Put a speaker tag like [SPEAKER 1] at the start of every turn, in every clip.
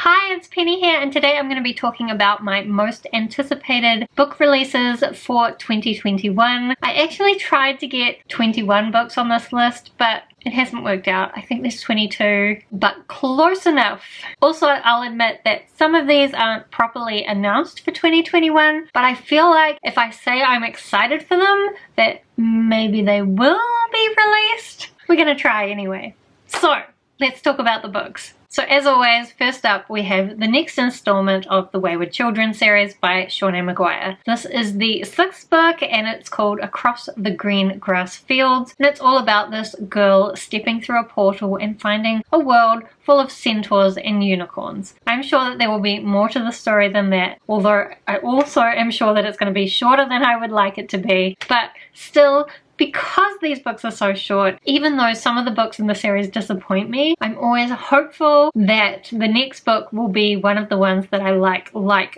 [SPEAKER 1] Hi, it's Penny here, and today I'm going to be talking about my most anticipated book releases for 2021. I actually tried to get 21 books on this list, but it hasn't worked out. I think there's 22, but close enough. Also, I'll admit that some of these aren't properly announced for 2021, but I feel like if I say I'm excited for them, that maybe they will be released. We're going to try anyway. So, let's talk about the books. So as always, first up we have the next installment of the Wayward Children series by Shawnee Maguire. This is the 6th book and it's called Across the Green Grass Fields, and it's all about this girl stepping through a portal and finding a world full of centaurs and unicorns. I'm sure that there will be more to the story than that, although I also am sure that it's going to be shorter than I would like it to be, but still, because these books are so short, even though some of the books in the series disappoint me, I'm always hopeful that the next book will be one of the ones that I like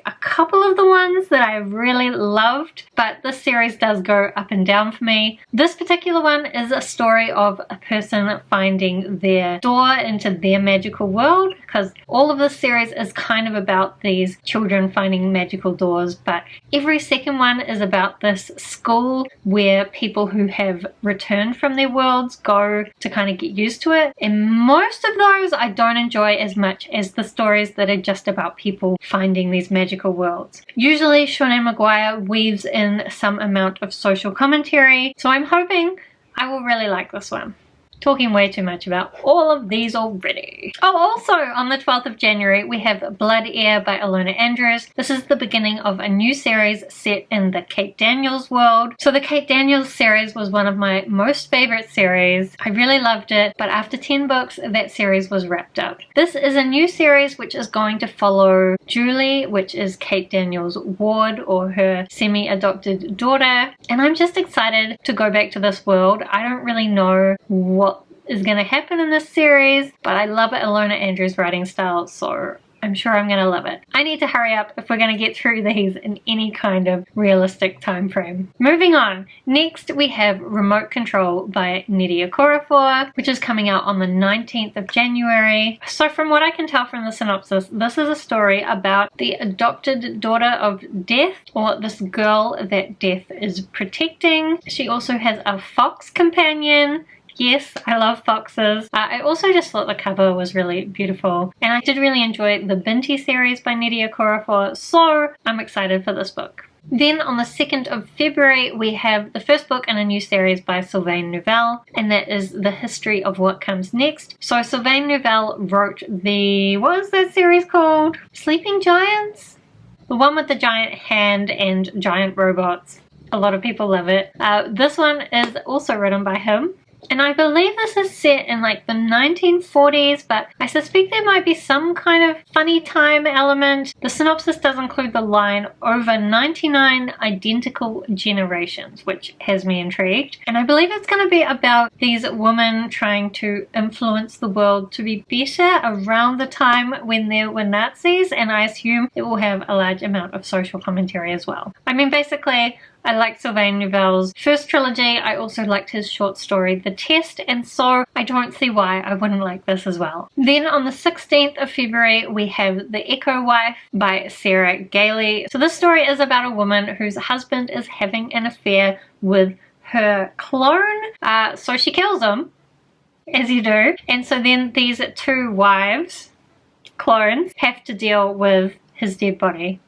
[SPEAKER 1] a couple of the ones that I really loved, but this series does go up and down for me. This particular one is a story of a person finding their door into their magical world, because all of this series is kind of about these children finding magical doors, but every second one is about this school where people who have returned from their worlds go to kind of get used to it, and most of those I don't enjoy as much as the stories that are just about people finding these magical worlds. Usually Shawnee Maguire weaves in some amount of social commentary, so I'm hoping I will really like this one. Talking way too much about all of these already. Oh, also on the 12th of January we have Blood Air by Ilona Andrews. This is the beginning of a new series set in the Kate Daniels world. So the Kate Daniels series was one of my most favorite series. I really loved it, but after 10 books that series was wrapped up. This is a new series which is going to follow Julie, which is Kate Daniels' ward or her semi-adopted daughter, and I'm just excited to go back to this world. I don't really know what is going to happen in this series, but I love Ilona Andrews' writing style, so I'm sure I'm going to love it. I need to hurry up if we're going to get through these in any kind of realistic time frame. Moving on, next we have Remote Control by Nydia Okorafor, which is coming out on the 19th of January. So from what I can tell from the synopsis, this is a story about the adopted daughter of Death, or this girl that Death is protecting. She also has a fox companion. Yes, I love foxes. I also just thought the cover was really beautiful, and I did really enjoy the Binti series by Nydia Okorafor, so I'm excited for this book. Then on the 2nd of February we have the first book in a new series by Sylvain Neuvel, and that is The History of What Comes Next. So Sylvain Neuvel wrote the, what was that series called? Sleeping Giants? The one with the giant hand and giant robots. A lot of people love it. This one is also written by him. And I believe this is set in like the 1940s, but I suspect there might be some kind of funny time element. The synopsis does include the line, over 99 identical generations, which has me intrigued. And I believe it's going to be about these women trying to influence the world to be better around the time when there were Nazis, and I assume it will have a large amount of social commentary as well. I mean, basically, I liked Sylvain Neuvel's first trilogy. I also liked his short story The Test, and so I don't see why I wouldn't like this as well. Then on the 16th of February we have The Echo Wife by Sarah Gailey. So this story is about a woman whose husband is having an affair with her clone, so she kills him, as you do, and so then these two wives, clones, have to deal with his dead body.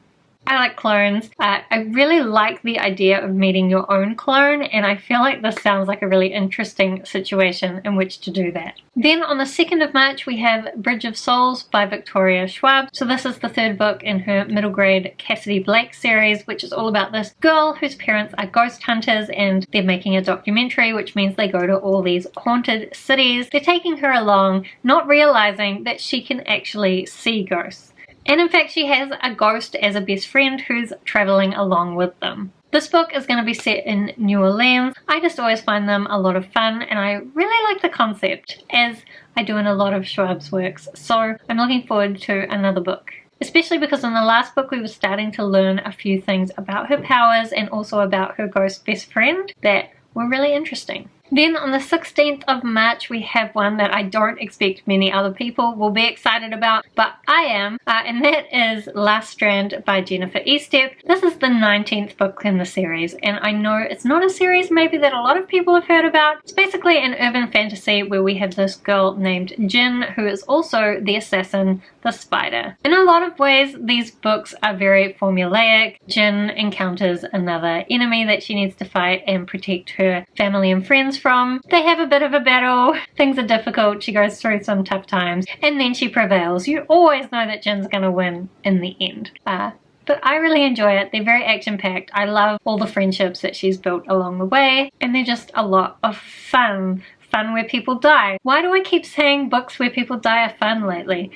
[SPEAKER 1] I like clones. I really like the idea of meeting your own clone, and I feel like this sounds like a really interesting situation in which to do that. Then on the 2nd of March we have Bridge of Souls by Victoria Schwab. So this is the 3rd book in her middle grade Cassidy Blake series, which is all about this girl whose parents are ghost hunters, and they're making a documentary, which means they go to all these haunted cities. They're taking her along, not realizing that she can actually see ghosts. And in fact she has a ghost as a best friend who's traveling along with them. This book is going to be set in New Orleans. I just always find them a lot of fun, and I really like the concept, as I do in a lot of Schwab's works, so I'm looking forward to another book. Especially because in the last book we were starting to learn a few things about her powers and also about her ghost best friend that were really interesting. Then on the 16th of March, we have one that I don't expect many other people will be excited about, but I am, and that is Last Strand by Jennifer Estep. This is the 19th book in the series, and I know it's not a series maybe that a lot of people have heard about. It's basically an urban fantasy where we have this girl named Jin, who is also the assassin, the spider. In a lot of ways, these books are very formulaic. Jin encounters another enemy that she needs to fight and protect her family and friends from. They have a bit of a battle, things are difficult, she goes through some tough times, and then she prevails. You always know that Jin's gonna win in the end. But I really enjoy it. They're very action-packed. I love all the friendships that she's built along the way, and they're just a lot of fun. Fun where people die. Why do I keep saying books where people die are fun lately?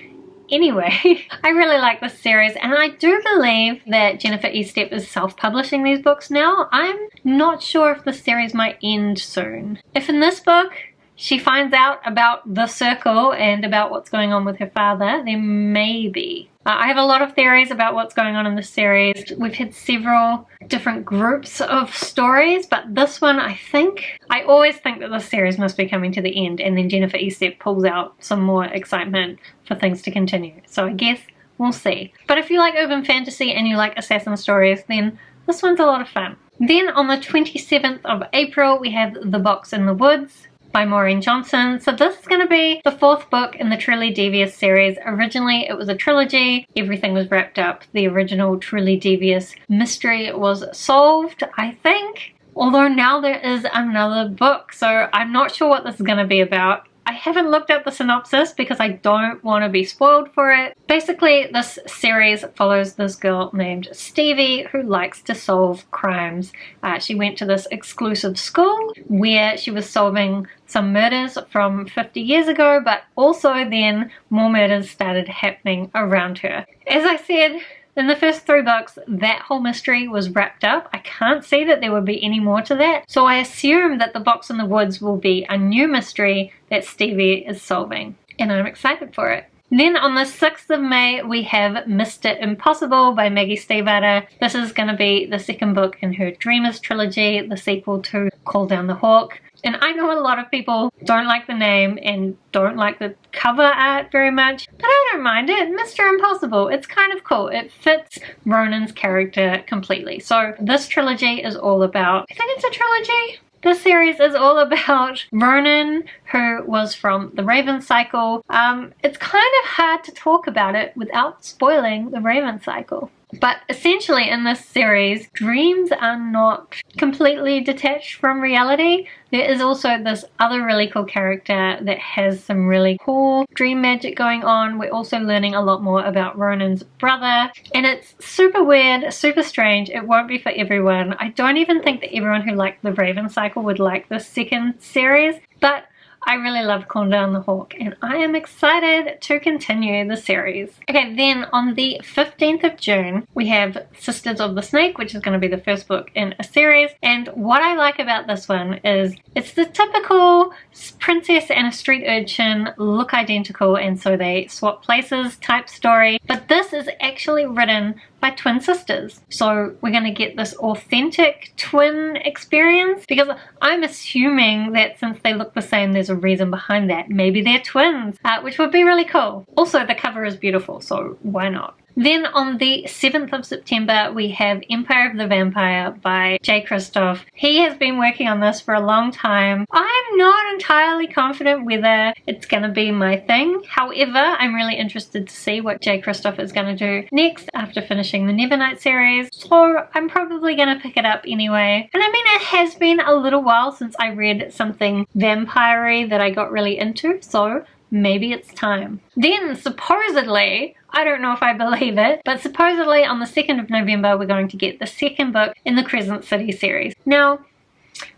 [SPEAKER 1] Anyway, I really like this series, and I do believe that Jennifer Estep is self-publishing these books now. I'm not sure if the series might end soon. If in this book she finds out about the circle and about what's going on with her father, then maybe. I have a lot of theories about what's going on in this series. We've had several different groups of stories, but this one I always think that this series must be coming to the end, and then Jennifer Estep pulls out some more excitement for things to continue. So I guess we'll see. But if you like urban fantasy and you like assassin stories, then this one's a lot of fun. Then on the 27th of April, we have The Box in the Woods by Maureen Johnson. So this is going to be the 4th book in the Truly Devious series. Originally it was a trilogy, everything was wrapped up. The original Truly Devious mystery was solved, I think. Although now there is another book, so I'm not sure what this is going to be about. I haven't looked at the synopsis because I don't want to be spoiled for it. Basically, this series follows this girl named Stevie who likes to solve crimes. She went to this exclusive school where she was solving some murders from 50 years ago, but also then more murders started happening around her. As I said, in the first 3 books, that whole mystery was wrapped up. I can't see that there would be any more to that. So I assume that The Box in the Woods will be a new mystery that Stevie is solving. And I'm excited for it. Then on the 6th of May, we have Mr. Impossible by Maggie Stiefvater. This is going to be the 2nd book in her Dreamers trilogy, the sequel to Call Down the Hawk. And I know a lot of people don't like the name and don't like the cover art very much, but I don't mind it. Mr. Impossible, it's kind of cool. It fits Ronan's character completely. So this trilogy is all about, I think it's a trilogy? This series is all about Ronan, who was from the Raven Cycle. It's kind of hard to talk about it without spoiling the Raven Cycle. But essentially in this series, dreams are not completely detached from reality. There is also this other really cool character that has some really cool dream magic going on. We're also learning a lot more about Ronan's brother, and it's super weird, super strange. It won't be for everyone. I don't even think that everyone who liked the Raven Cycle would like this 2nd series, but I really love Call Down the Hawk, and I am excited to continue the series. Okay, then on the 15th of June, we have Sisters of the Snake, which is going to be the 1st book in a series. And what I like about this one is it's the typical princess and a street urchin look identical, and so they swap places type story. But this is actually written by twin sisters. So we're going to get this authentic twin experience, because I'm assuming that since they look the same, there's a reason behind that. Maybe they're twins, which would be really cool. Also, the cover is beautiful, so why not? Then on the 7th of September, we have Empire of the Vampire by Jay Kristoff. He has been working on this for a long time. I'm not entirely confident whether it's going to be my thing. However, I'm really interested to see what Jay Kristoff is going to do next after finishing the Nevernight series. So I'm probably going to pick it up anyway. And I mean, it has been a little while since I read something vampire-y that I got really into, so maybe it's time. Then supposedly, I don't know if I believe it, but supposedly on the 2nd of November we're going to get the 2nd book in the Crescent City series. Now,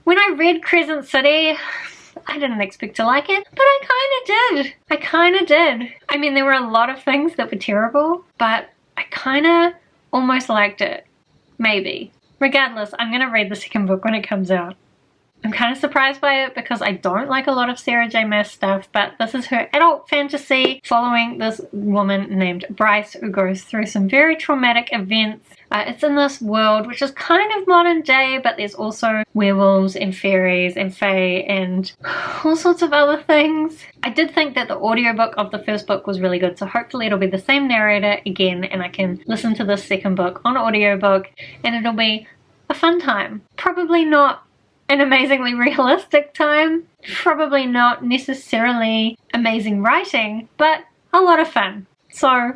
[SPEAKER 1] when I read Crescent City, I didn't expect to like it, but I kind of did. I kind of did. I mean, there were a lot of things that were terrible, but I kind of almost liked it. Maybe. Regardless, I'm going to read the 2nd book when it comes out. I'm kind of surprised by it because I don't like a lot of Sarah J Maas stuff, but this is her adult fantasy following this woman named Bryce who goes through some very traumatic events. It's in this world which is kind of modern day, but there's also werewolves and fairies and fae and all sorts of other things. I did think that the audiobook of the first book was really good, so hopefully it'll be the same narrator again and I can listen to this second book on audiobook and it'll be a fun time. Probably not an amazingly realistic time, probably not necessarily amazing writing, but a lot of fun. So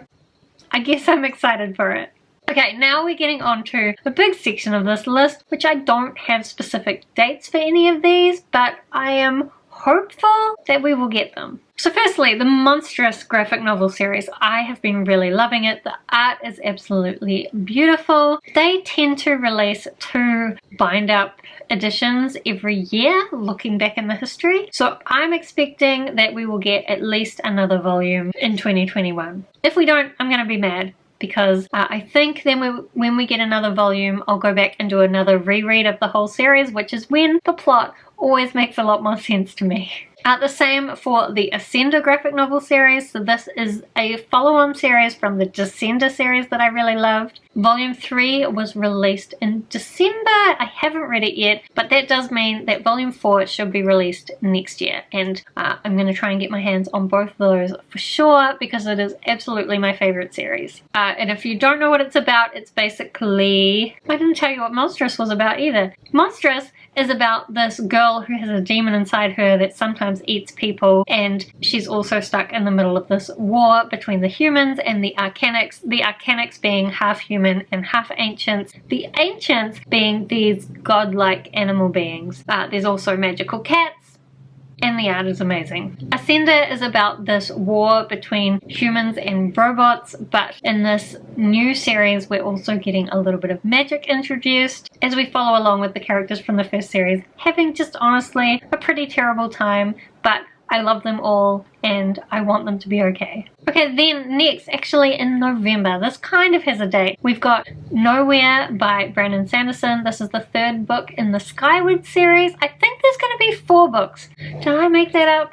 [SPEAKER 1] I guess I'm excited for it. Okay, now we're getting on to the big section of this list, which I don't have specific dates for any of these, but I am hopeful that we will get them. So firstly, the Monstrous graphic novel series. I have been really loving it. The art is absolutely beautiful. They tend to release 2 bind-up editions every year, looking back in the history. So I'm expecting that we will get at least another volume in 2021. If we don't, I'm going to be mad. Because I think then when we get another volume, I'll go back and do another reread of the whole series, which is when the plot always makes a lot more sense to me. The same for the Ascender graphic novel series. So this is a follow-on series from the Descender series that I really loved. Volume 3 was released in December. I haven't read it yet, but that does mean that Volume 4 should be released next year. And I'm going to try and get my hands on both of those for sure because it is absolutely my favorite series. And if you don't know what it's about, it's basically... I didn't tell you what Monstrous was about either. Monstrous is about this girl who has a demon inside her that sometimes eats people, and she's also stuck in the middle of this war between the humans and the Arcanics being half human and half ancients, the ancients being these godlike animal beings. There's also magical cats, and the art is amazing. Ascender is about this war between humans and robots, but in this new series we're also getting a little bit of magic introduced as we follow along with the characters from the first series, having just honestly a pretty terrible time, but I love them all and I want them to be okay. Okay, then next, actually in November, this kind of has a date. We've got Nowhere by Brandon Sanderson. This is the 3rd book in the Skyward series. I think there's going to be 4 books. Did I make that up?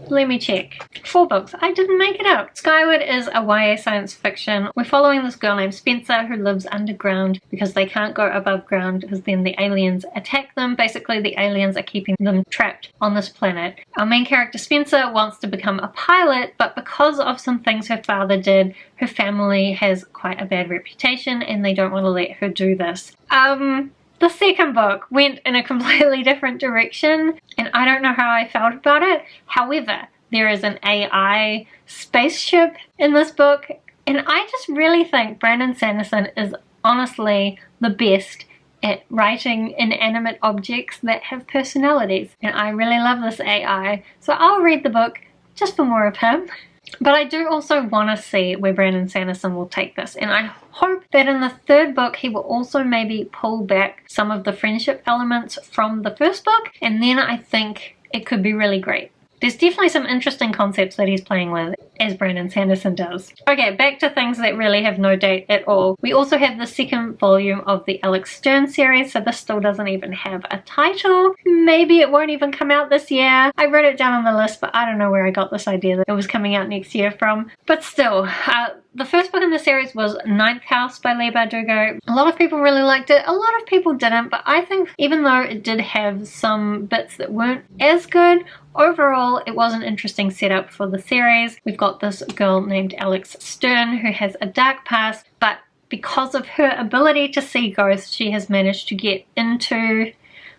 [SPEAKER 1] Let me check. 4 books. I didn't make it up. Skyward is a YA science fiction. We're following this girl named Spencer who lives underground because they can't go above ground because then the aliens attack them. Basically, the aliens are keeping them trapped on this planet. Our main character Spencer wants to become a pilot, but because of some things her father did, her family has quite a bad reputation and they don't want to let her do this. The second book went in a completely different direction and I don't know how I felt about it. However, there is an AI spaceship in this book and I just really think Brandon Sanderson is honestly the best at writing inanimate objects that have personalities, and I really love this AI, so I'll read the book just for more of him. But I do also want to see where Brandon Sanderson will take this, and I hope that in the 3rd book he will also maybe pull back some of the friendship elements from the first book, and then I think it could be really great. There's definitely some interesting concepts that he's playing with, as Brandon Sanderson does. Okay, back to things that really have no date at all. We also have the 2nd volume of the Alex Stern series, so this still doesn't even have a title. Maybe it won't even come out this year. I wrote it down on the list, but I don't know where I got this idea that it was coming out next year from. But still, the first book in the series was Ninth House by Leigh Bardugo. A lot of people really liked it. A lot of people didn't, but I think even though it did have some bits that weren't as good, overall it was an interesting setup for the series. We've got this girl named Alex Stern who has a dark past, but because of her ability to see ghosts, she has managed to get into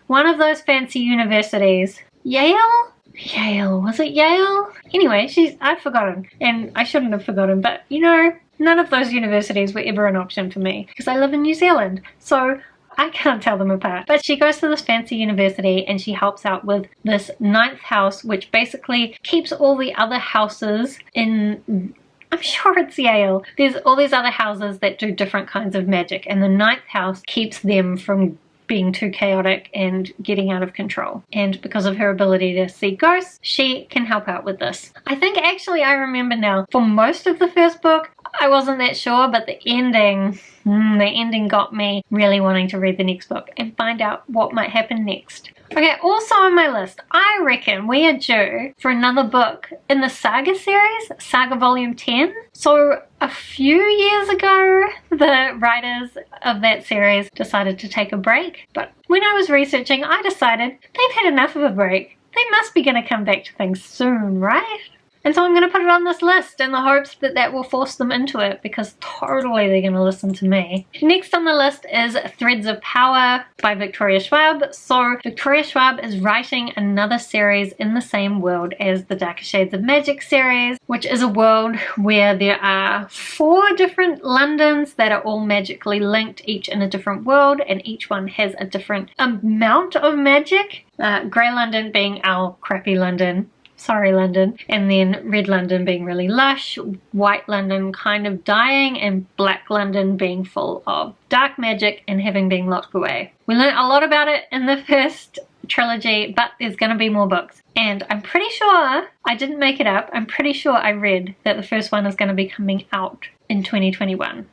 [SPEAKER 1] one of those fancy universities. Yale? Yale, was it Yale? Anyway, I've forgotten, and I shouldn't have forgotten, but you know, none of those universities were ever an option for me because I live in New Zealand, so I can't tell them apart. But she goes to this fancy university and she helps out with this ninth house, which basically keeps all the other houses in, I'm sure it's Yale. There's all these other houses that do different kinds of magic, and the ninth house keeps them from being too chaotic and getting out of control. And because of her ability to see ghosts, she can help out with this. I think actually I remember now, for most of the first book, I wasn't that sure, but the ending got me really wanting to read the next book and find out what might happen next. Okay, also on my list, I reckon we are due for another book in the Saga series, Saga Volume 10. So a few years ago, the writers of that series decided to take a break. But when I was researching, I decided they've had enough of a break. They must be going to come back to things soon, right? And so I'm going to put it on this list in the hopes that that will force them into it, because totally they're going to listen to me. Next on the list is Threads of Power by Victoria Schwab. So Victoria Schwab is writing another series in the same world as the Darker Shades of Magic series, which is a world where there are 4 different Londons that are all magically linked, each in a different world, and each one has a different amount of magic. Grey London being our crappy London. Sorry, London. And then Red London being really lush, White London kind of dying, and Black London being full of dark magic and having been locked away. We learned a lot about it in the first trilogy, but there's going to be more books. And I'm pretty sure, I didn't make it up, I'm pretty sure I read that the first one is going to be coming out in 2021.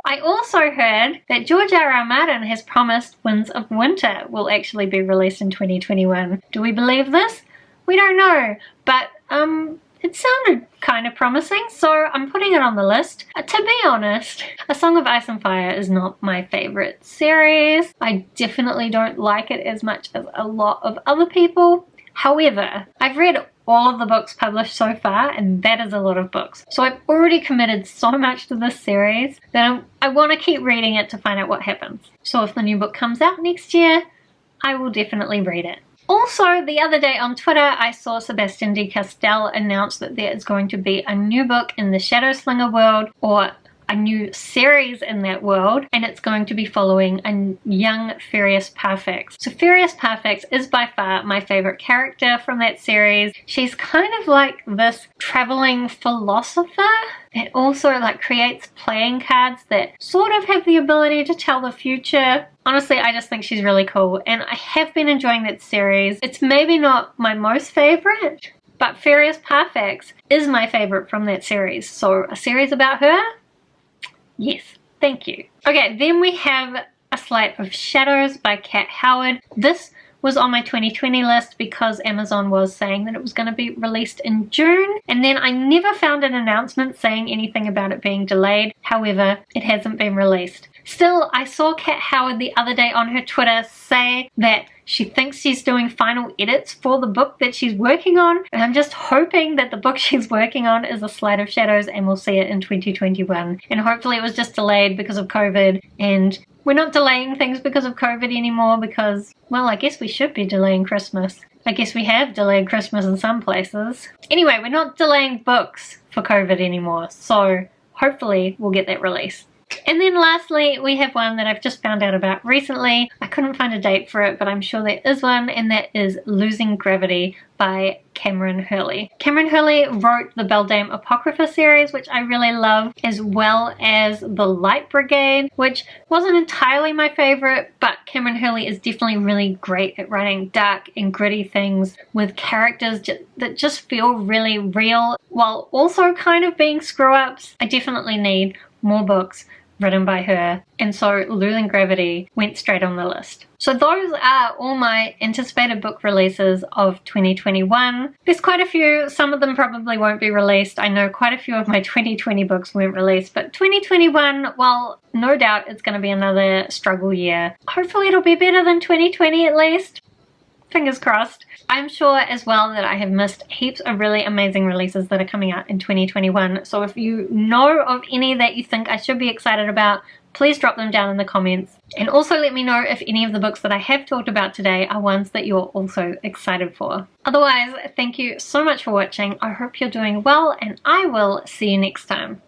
[SPEAKER 1] I also heard that George R.R. Martin has promised Winds of Winter will actually be released in 2021. Do we believe this? We don't know, but it sounded kind of promising, so I'm putting it on the list. To be honest, A Song of Ice and Fire is not my favorite series. I definitely don't like it as much as a lot of other people. However, I've read all of the books published so far, and that is a lot of books. So I've already committed so much to this series that I want to keep reading it to find out what happens. So if the new book comes out next year, I will definitely read it. Also, the other day on Twitter, I saw Sebastian de Castell announce that there is going to be a new book in the Shadowslinger world, or a new series in that world, and it's going to be following a young Furious Parfax. So Furious Parfax is by far my favorite character from that series. She's kind of like this traveling philosopher that also like creates playing cards that sort of have the ability to tell the future. Honestly, I just think she's really cool, and I have been enjoying that series. It's maybe not my most favorite, but Furious Parfax is my favorite from that series. So a series about her? Yes, thank you. Okay, then we have A Sleight of Shadows by Kat Howard. This was on my 2020 list because Amazon was saying that it was going to be released in June, and then I never found an announcement saying anything about it being delayed. However, it hasn't been released. Still, I saw Kat Howard the other day on her Twitter say that she thinks she's doing final edits for the book that she's working on, and I'm just hoping that the book she's working on is A Sleight of Shadows and we'll see it in 2021. And hopefully it was just delayed because of COVID, and we're not delaying things because of COVID anymore because, well, I guess we should be delaying Christmas. I guess we have delayed Christmas in some places. Anyway, we're not delaying books for COVID anymore, so hopefully we'll get that released. And then lastly, we have one that I've just found out about recently. I couldn't find a date for it, but I'm sure there is one, and that is Losing Gravity by Cameron Hurley. Cameron Hurley wrote the Beldame Apocrypha series, which I really love, as well as The Light Brigade, which wasn't entirely my favorite, but Cameron Hurley is definitely really great at writing dark and gritty things with characters that just feel really real, while also kind of being screw-ups. I definitely need more books written by her, and so Losing Gravity went straight on the list. So those are all my anticipated book releases of 2021. There's quite a few, some of them probably won't be released. I know quite a few of my 2020 books weren't released, but 2021, well, no doubt it's going to be another struggle year. Hopefully it'll be better than 2020 at least. Fingers crossed. I'm sure as well that I have missed heaps of really amazing releases that are coming out in 2021. So if you know of any that you think I should be excited about, please drop them down in the comments. And also let me know if any of the books that I have talked about today are ones that you're also excited for. Otherwise, thank you so much for watching. I hope you're doing well, and I will see you next time.